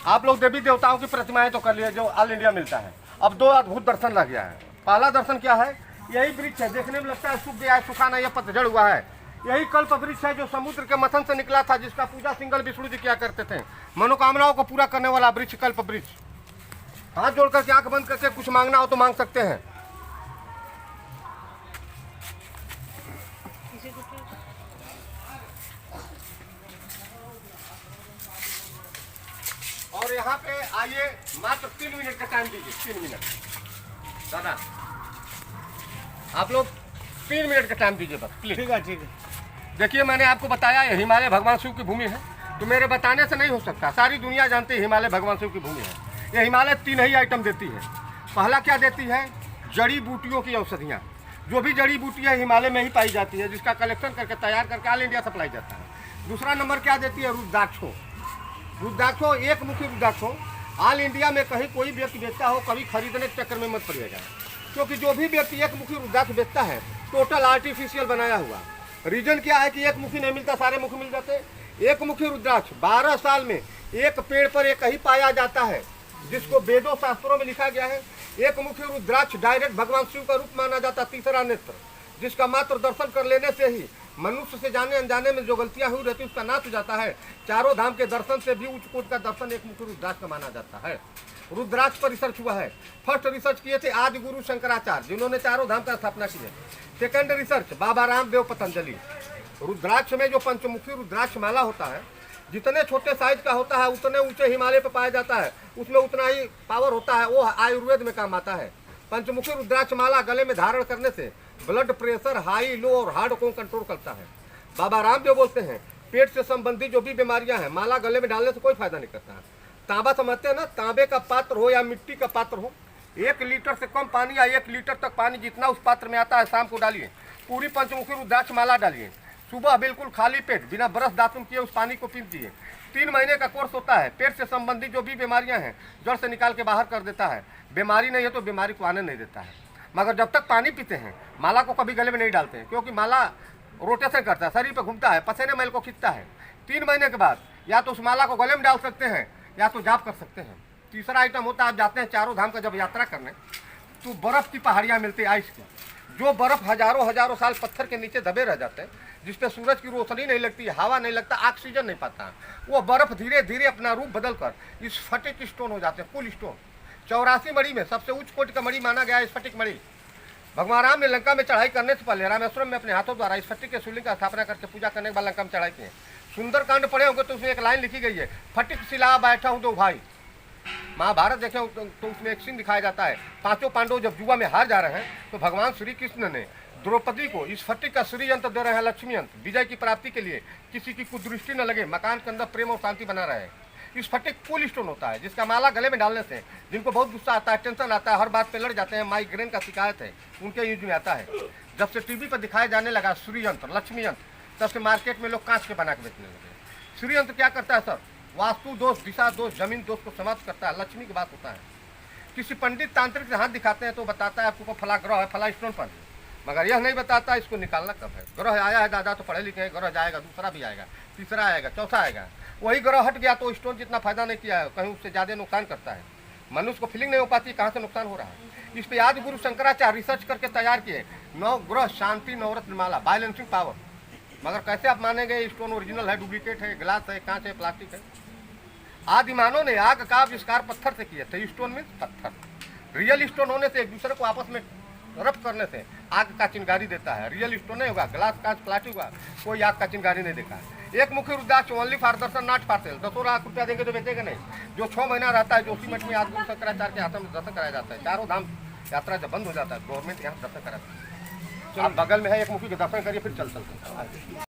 आप लोग देवी देवताओं की प्रतिमाएं तो कर लिए जो ऑल इंडिया मिलता है। अब दो अद्भुत दर्शन रह गया है। पहला दर्शन क्या है? यही वृक्ष है, देखने में लगता है सूख गया है, सूखा नहीं है, पतझड़ हुआ है। यही कल्प वृक्ष है जो समुद्र के मथन से निकला था, जिसका पूजा सिंगल विष्णु जी किया करते थे। मनोकामनाओं को पूरा करने वाला वृक्ष कल्प वृक्ष। हाथ जोड़ करके आंख बंद करके कुछ मांगना हो तो मांग सकते हैं। और यहाँ पे आइए, मात्र 3 मिनट का टाइम दीजिए। 3 मिनट दादा, आप लोग 3 मिनट का टाइम दीजिए बस प्लीज। ठीक है। देखिए, मैंने आपको बताया है हिमालय भगवान शिव की भूमि है, तो मेरे बताने से नहीं हो सकता। सारी दुनिया जानती है हिमालय भगवान शिव की भूमि है। ये हिमालय 3 ही आइटम देती है। पहला क्या देती है? जड़ी बूटियों की औषधियाँ। जो भी जड़ी बूटी है हिमालय में ही पाई जाती है, जिसका कलेक्शन करके तैयार करके ऑल इंडिया सप्लाई जाता है। दूसरा नंबर क्या देती है? रुद्राक्षों। रुद्राक्षों, एक मुखी रुद्राक्षों। ऑल इंडिया में कहीं कोई व्यक्ति बेचता हो, कभी खरीदने के चक्कर में मत पड़िएगा, क्योंकि जो भी व्यक्ति एक मुखी रुद्राक्ष बेचता है टोटल आर्टिफिशियल बनाया हुआ। रीजन क्या है कि एक मुखी नहीं मिलता, सारे मुखी मिल जाते। एक मुखी रुद्राक्ष 12 साल में एक पेड़ पर एक ही पाया जाता है, जिसको वेदों शास्त्रों में लिखा गया है। एक मुखी रुद्राक्ष डायरेक्ट भगवान शिव का रूप माना जाता। तीसरा नेत्र, जिसका मात्र दर्शन कर लेने से ही मनुष्य से जाने अनजाने में जो गलतियां हुई रहती उसका नाश हो जाता है। चारों धाम के दर्शन से भी उच्च कोटि का दर्शन एक मुखी रुद्राक्ष का माना जाता है। रुद्राक्ष पर रिसर्च हुआ है। फर्स्ट रिसर्च किए थे आदि गुरु शंकराचार्य, जिन्होंने चारों धाम का स्थापना की है। Second research Baba Ramdev Patanjali. रुद्राक्ष में जो पंचमुखी रुद्राक्ष माला होता है, जितने छोटे साइज का होता है उतने ऊंचे हिमालय पर पाया जाता है, उसमें उतना ही पावर होता है। वो आयुर्वेद में काम आता है। पंचमुखी रुद्राक्ष माला गले में धारण करने से ब्लड प्रेशर, हाई लो और हार्ट को कंट्रोल करता है। बाबा रामदेव बोलते हैं पेट से संबंधित जो भी बीमारियां हैं, माला गले में डालने से कोई फायदा नहीं करता है। तांबा समझते हैं ना, तांबे का पात्र हो या मिट्टी का पात्र हो, 1 लीटर से कम पानी या 1 लीटर तक पानी जितना उस पात्र में आता है शाम को डालिए। पूरी पंचमुखी रुद्राक्ष माला डालिए। सुबह बिल्कुल खाली पेट बिना ब्रश दातुन किए उस पानी को पीजिए। 3 महीने का कोर्स होता है। पेट से संबंधित जो भी बीमारियां हैं जड़ से निकाल के बाहर कर देता है। बीमारी नहीं है तो बीमारी को आने नहीं देता है। मगर जब तक पानी पीते हैं, माला को कभी गले में नहीं डालते हैं, क्योंकि माला रोटेशन करता है, शरीर पर घूमता है, पसीने मैल को खींचता है। 3 महीने के बाद या तो उस माला को गले में डाल सकते हैं या तो जाप कर सकते हैं। तीसरा आइटम होता है, आप जाते हैं चारों धाम का जब यात्रा करने, तो बर्फ़ की पहाड़ियाँ मिलती है, आइस की। जो बर्फ़ हजारों साल पत्थर के नीचे दबे रह जाते हैं, जिस पे सूरज की रोशनी नहीं लगती, हवा नहीं लगता, ऑक्सीजन नहीं पाता, वो बर्फ़ धीरे धीरे अपना रूप बदल कर स्फटिक स्टोन हो जाते हैं, कुल स्टोन। 84 मणि में सबसे उच्च कोटि का मणि माना गया स्फटिक मणि। भगवान राम ने लंका में चढ़ाई करने से पहले रामेश्वरम में अपने हाथों द्वारा स्फटिक के शिवलिंग का स्थापना करके पूजा करने के बाद लंका में चढ़ाई की है। सुंदरकांड पढ़े होंगे तो उसमें एक लाइन लिखी गई है, फटिक शिला बैठा हूँ दो भाई। महाभारत देखें तो उसमें एक सीन दिखाया जाता है, 5 पांडव जब जुआ में हार जा रहे हैं तो भगवान श्री कृष्ण ने द्रौपदी को इस फटिक का श्री यंत्र दे रहे हैं, लक्ष्मी यंत्र, विजय की प्राप्ति के लिए, किसी की कुदृष्टि न लगे, मकान के अंदर प्रेम और शांति बना रहे। इस फटिक कूल स्टोन होता है, जिसका माला गले में डालने से जिनको बहुत गुस्सा आता है, टेंशन आता है, हर बात पे लड़ जाते हैं, माइग्रेन का शिकायत है, उनके यूज में आता है। जब से टीवी पर दिखाया जाने लगा श्री यंत्र, लक्ष्मी यंत्र, तब से मार्केट में लोग कांच के बना के बेचने लगे। श्री यंत्र क्या करता है सर? वास्तु दोष, दिशा दोष, जमीन दोष को समाप्त करता है। लक्ष्मी की बात होता है। किसी पंडित तांत्रिक से हाथ दिखाते हैं तो बताता है आपको फला ग्रह है, फला स्टोन पर, मगर यह नहीं बताता इसको निकालना कब है। ग्रह आया है दादा तो पढ़े लिखे हैं, ग्रह जाएगा, दूसरा भी आएगा, तीसरा आएगा, चौथा आएगा। वही ग्रह हट गया तो स्टोन जितना फायदा नहीं किया है, कहीं उससे ज़्यादा नुकसान करता है। मनुष्य को फीलिंग नहीं हो पाती कहाँ से नुकसान हो रहा है। इस पर आदि गुरु शंकराचार्य रिसर्च करके तैयार किए 9 ग्रह शांति नवरत्न माला, बैलेंसिंग पावर। मगर कैसे आप मानेंगे स्टोन ओरिजिनल है, डुप्लीकेट है, ग्लास है, कांच है, प्लास्टिक है। आदिमानव ने आग का आविष्कार पत्थर से किया था। स्टोन मीन्स पत्थर। रियल स्टोन होने से एक दूसरे को आपस में रब करने से आग का चिंगारी देता है। रियल स्टोन नहीं होगा, ग्लास कांच प्लास्टिक होगा, कोई आग का चिंगारी नहीं देखा है। एक मुखी रुद्राक्ष only for darshan not for sale. 10 lakh रुपया देंगे तो बेचेगा नहीं। जो 6 महीना रहता है जोशी मठ में आदि गुरु शंकराचार्य के हाथों में दर्शन कराया जाता है। चारों धाम यात्रा जब बंद हो जाता है, गवर्नमेंट यहाँ दर्शन कराता है। आप बगल में है एक मुखी के दर्शन करिए, फिर चलते हैं।